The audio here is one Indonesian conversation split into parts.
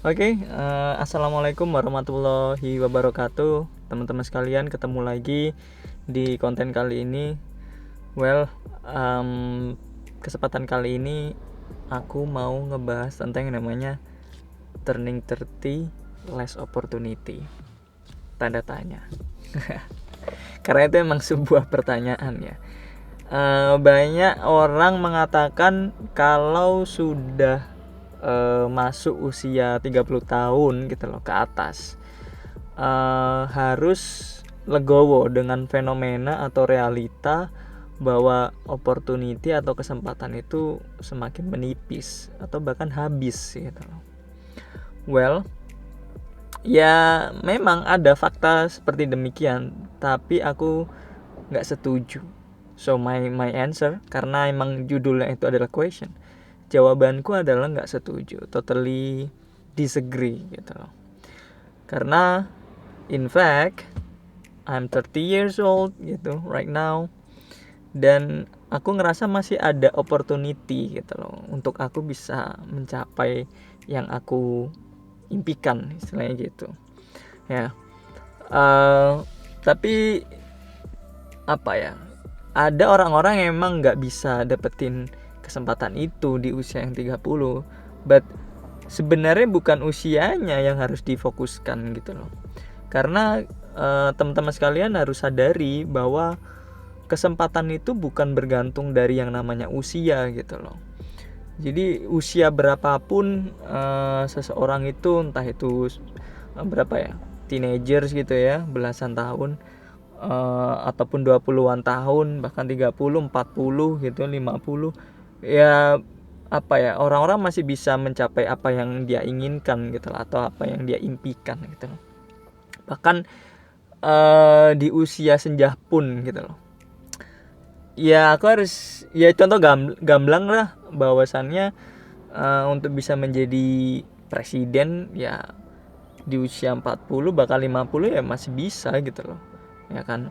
Oke, assalamualaikum warahmatullahi wabarakatuh, teman-teman sekalian. Ketemu lagi di konten kali ini. Well, kesempatan kali ini aku mau ngebahas tentang yang namanya turning 30 less opportunity. Tanda tanya. Karena itu emang sebuah pertanyaan ya. Banyak orang mengatakan kalau sudah masuk usia 30 tahun gitu loh ke atas, harus legowo dengan fenomena atau realita bahwa opportunity atau kesempatan itu semakin menipis atau bahkan habis gitu loh. Well, ya memang ada fakta seperti demikian, tapi aku nggak setuju. So my answer, karena emang judulnya itu adalah question, jawabanku adalah nggak setuju, totally disagree gitu loh. Karena in fact I'm 30 years old gitu right now, dan aku ngerasa masih ada opportunity gitu loh untuk aku bisa mencapai yang aku impikan, istilahnya gitu ya. Tapi apa ya, ada orang-orang yang emang nggak bisa dapetin kesempatan itu di usia yang 30, but sebenarnya bukan usianya yang harus difokuskan gitu loh. Karena teman-teman sekalian harus sadari bahwa kesempatan itu bukan bergantung dari yang namanya usia gitu loh. Jadi usia berapapun seseorang itu, entah itu berapa ya, teenagers gitu ya, belasan tahun, ataupun 20-an tahun, bahkan 30, 40 gitu, 50, ya apa ya, orang-orang masih bisa mencapai apa yang dia inginkan gitu loh, atau apa yang dia impikan gitu loh. Bahkan di usia senja pun gitu loh. Ya aku harus, ya contoh gamblang lah bahwasannya untuk bisa menjadi presiden ya di usia 40 bakal 50 ya masih bisa gitu loh. Ya kan?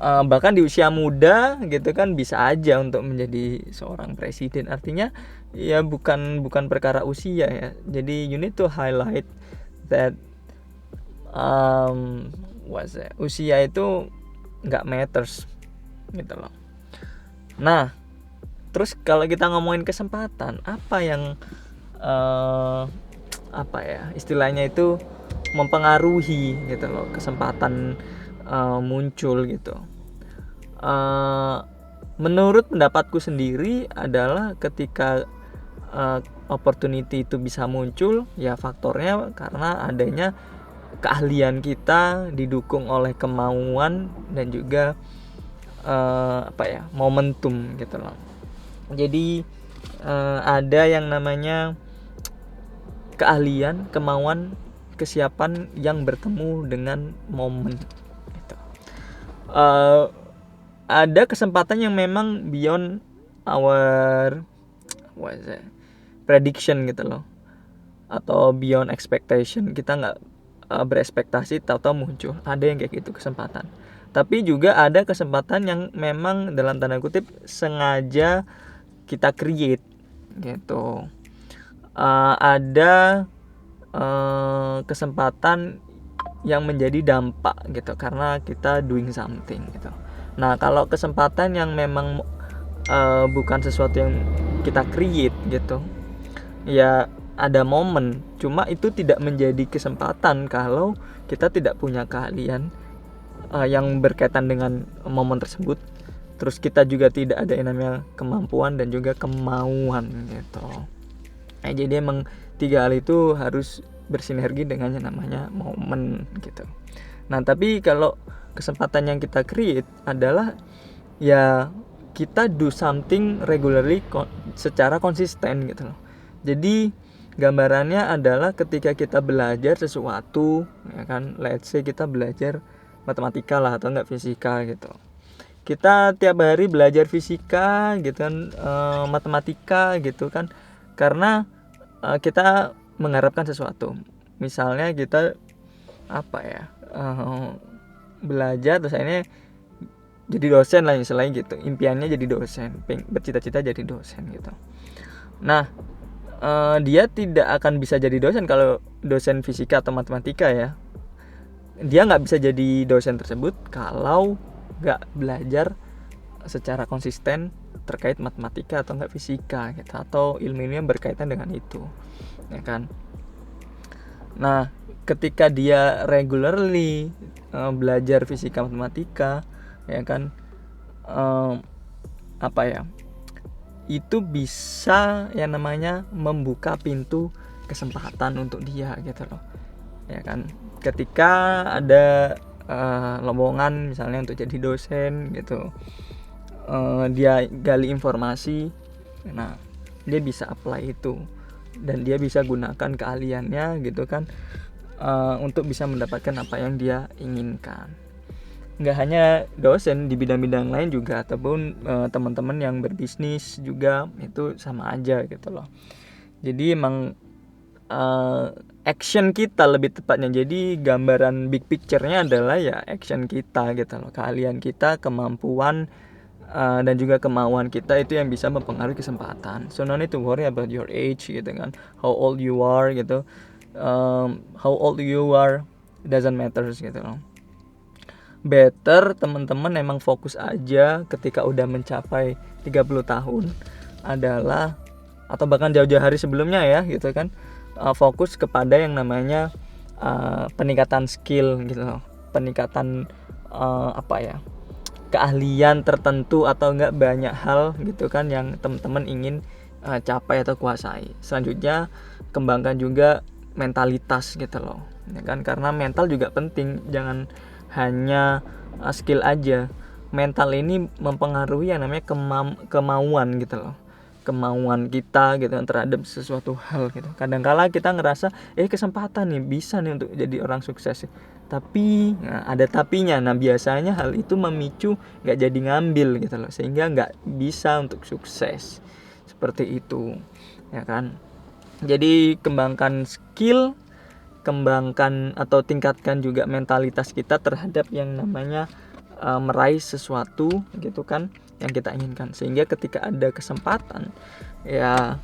Bahkan di usia muda gitu kan bisa aja untuk menjadi seorang presiden. Artinya ya bukan perkara usia ya. Jadi you need to highlight that usia itu nggak matters gitu loh. Nah, terus kalau kita ngomongin kesempatan, apa yang apa ya istilahnya itu mempengaruhi gitu loh kesempatan muncul gitu. Menurut pendapatku sendiri adalah ketika opportunity itu bisa muncul, ya faktornya karena adanya keahlian kita didukung oleh kemauan dan juga momentum gitu loh. Jadi ada yang namanya keahlian, kemauan, kesiapan yang bertemu dengan momen gitu. Ada kesempatan yang memang beyond our prediction gitu loh, atau beyond expectation. Kita nggak berekspektasi tahu-tahu muncul. Ada yang kayak gitu kesempatan. Tapi juga ada kesempatan yang memang dalam tanda kutip sengaja kita create gitu. Ada kesempatan yang menjadi dampak gitu karena kita doing something gitu. Nah kalau kesempatan yang memang bukan sesuatu yang kita create gitu, ya ada momen, cuma itu tidak menjadi kesempatan kalau kita tidak punya keahlian yang berkaitan dengan momen tersebut. Terus kita juga tidak ada yang namanya kemampuan dan juga kemauan gitu. Nah, jadi emang tiga hal itu harus bersinergi dengan yang namanya momen gitu. Nah tapi kalau kesempatan yang kita create adalah ya kita do something regularly secara konsisten gitu loh. Jadi gambarannya adalah ketika kita belajar sesuatu ya kan, let's say kita belajar matematika lah atau enggak fisika gitu. Kita tiap hari belajar fisika gitu kan, matematika gitu kan, karena kita mengharapkan sesuatu. Misalnya kita belajar terus akhirnya jadi dosen lah istilahnya gitu, impiannya jadi dosen, bercita-cita jadi dosen gitu. Nah dia tidak akan bisa jadi dosen kalau dosen fisika atau matematika ya. Dia nggak bisa jadi dosen tersebut kalau nggak belajar secara konsisten terkait matematika atau nggak fisika gitu, atau ilmu-ilmu yang berkaitan dengan itu, ya kan. Nah, ketika dia regularly belajar fisika matematika, ya kan, apa ya, itu bisa yang namanya membuka pintu kesempatan untuk dia gitu loh, ya kan. Ketika ada lowongan misalnya untuk jadi dosen gitu, dia gali informasi, nah dia bisa apply itu dan dia bisa gunakan keahliannya gitu kan, untuk bisa mendapatkan apa yang dia inginkan. Nggak hanya dosen, di bidang-bidang lain juga, ataupun teman-teman yang berbisnis juga itu sama aja gitu loh. Jadi emang action kita lebih tepatnya, jadi gambaran big picture-nya adalah ya action kita gitu loh, keahlian kita, kemampuan dan juga kemauan kita itu yang bisa mempengaruhi kesempatan. So no need to worry about your age gitu kan, how old you are gitu, how old you are doesn't matter gitu loh. Better teman-teman emang fokus aja ketika udah mencapai 30 tahun adalah, atau bahkan jauh-jauh hari sebelumnya ya gitu kan, fokus kepada yang namanya peningkatan skill gitu loh, peningkatan apa ya, keahlian tertentu atau enggak banyak hal gitu kan yang teman-teman ingin capai atau kuasai. Selanjutnya kembangkan juga mentalitas gitu loh, ya kan, karena mental juga penting, jangan hanya skill aja. Mental ini mempengaruhi yang namanya kemauan gitu loh, kemauan kita gitu terhadap sesuatu hal gitu. Kadang-kala kita ngerasa kesempatan nih, bisa nih untuk jadi orang sukses, tapi ada tapinya. Nah biasanya hal itu memicu nggak jadi ngambil gitu loh, sehingga nggak bisa untuk sukses seperti itu, ya kan. Jadi kembangkan skill, kembangkan atau tingkatkan juga mentalitas kita terhadap yang namanya meraih sesuatu gitu kan yang kita inginkan, sehingga ketika ada kesempatan ya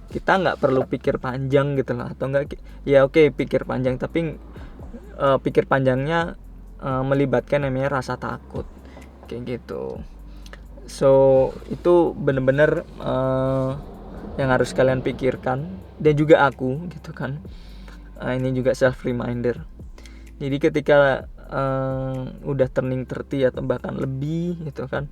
kita nggak perlu pikir panjang gitu lah, atau enggak ya oke, pikir panjang, tapi pikir panjangnya melibatkan namanya rasa takut kayak gitu. So itu bener-bener yang harus kalian pikirkan, dan juga aku gitu kan. Ini juga self reminder. Jadi ketika udah turning 30 atau bahkan lebih gitu kan,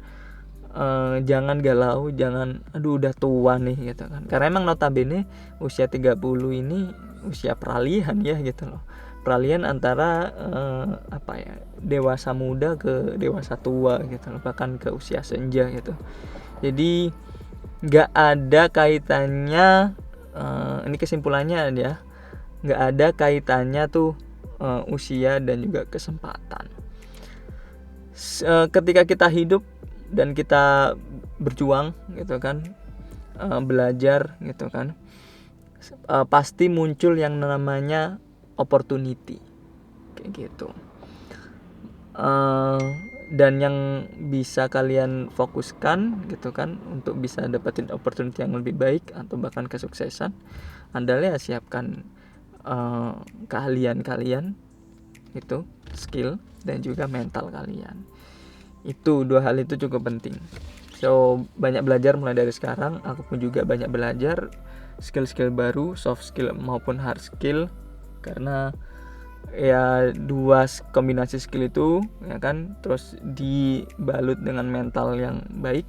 jangan galau, jangan aduh udah tua nih gitu kan. Karena emang notabene usia 30 ini usia peralihan ya gitu loh. Peralihan antara apa ya, dewasa muda ke dewasa tua gitu loh, bahkan ke usia senja gitu. Jadi nggak ada kaitannya, ini kesimpulannya ya, nggak ada kaitannya tuh usia dan juga kesempatan. Ketika kita hidup dan kita berjuang gitu kan, belajar gitu kan, pasti muncul yang namanya opportunity kayak gitu. Dan yang bisa kalian fokuskan gitu kan untuk bisa dapetin opportunity yang lebih baik atau bahkan kesuksesan adalah ya siapkan keahlian kalian itu, skill, dan juga mental kalian. Itu dua hal itu cukup penting. So banyak belajar mulai dari sekarang. Aku pun juga banyak belajar skill-skill baru, soft skill maupun hard skill, karena ya dua kombinasi skill itu ya kan, terus dibalut dengan mental yang baik,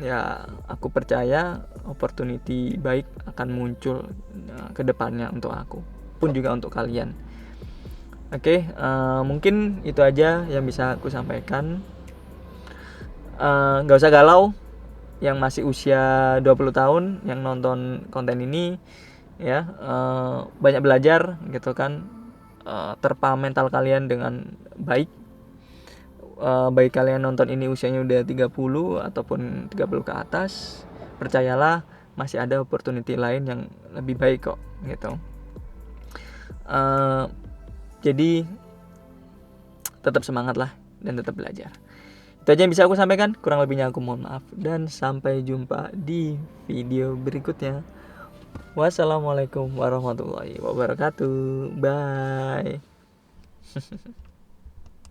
ya aku percaya opportunity baik akan muncul ke depannya untuk aku pun juga untuk kalian. Oke, mungkin itu aja yang bisa aku sampaikan. Gak usah galau yang masih usia 20 tahun yang nonton konten ini ya, banyak belajar gitu kan, terpa mental kalian dengan baik. Baik kalian nonton ini usianya udah 30 ataupun 30 ke atas, percayalah masih ada opportunity lain yang lebih baik kok gitu. Jadi tetap semangat lah dan tetap belajar. Itu aja yang bisa aku sampaikan, kurang lebihnya aku mohon maaf, dan sampai jumpa di video berikutnya. Wassalamualaikum warahmatullahi wabarakatuh. Bye.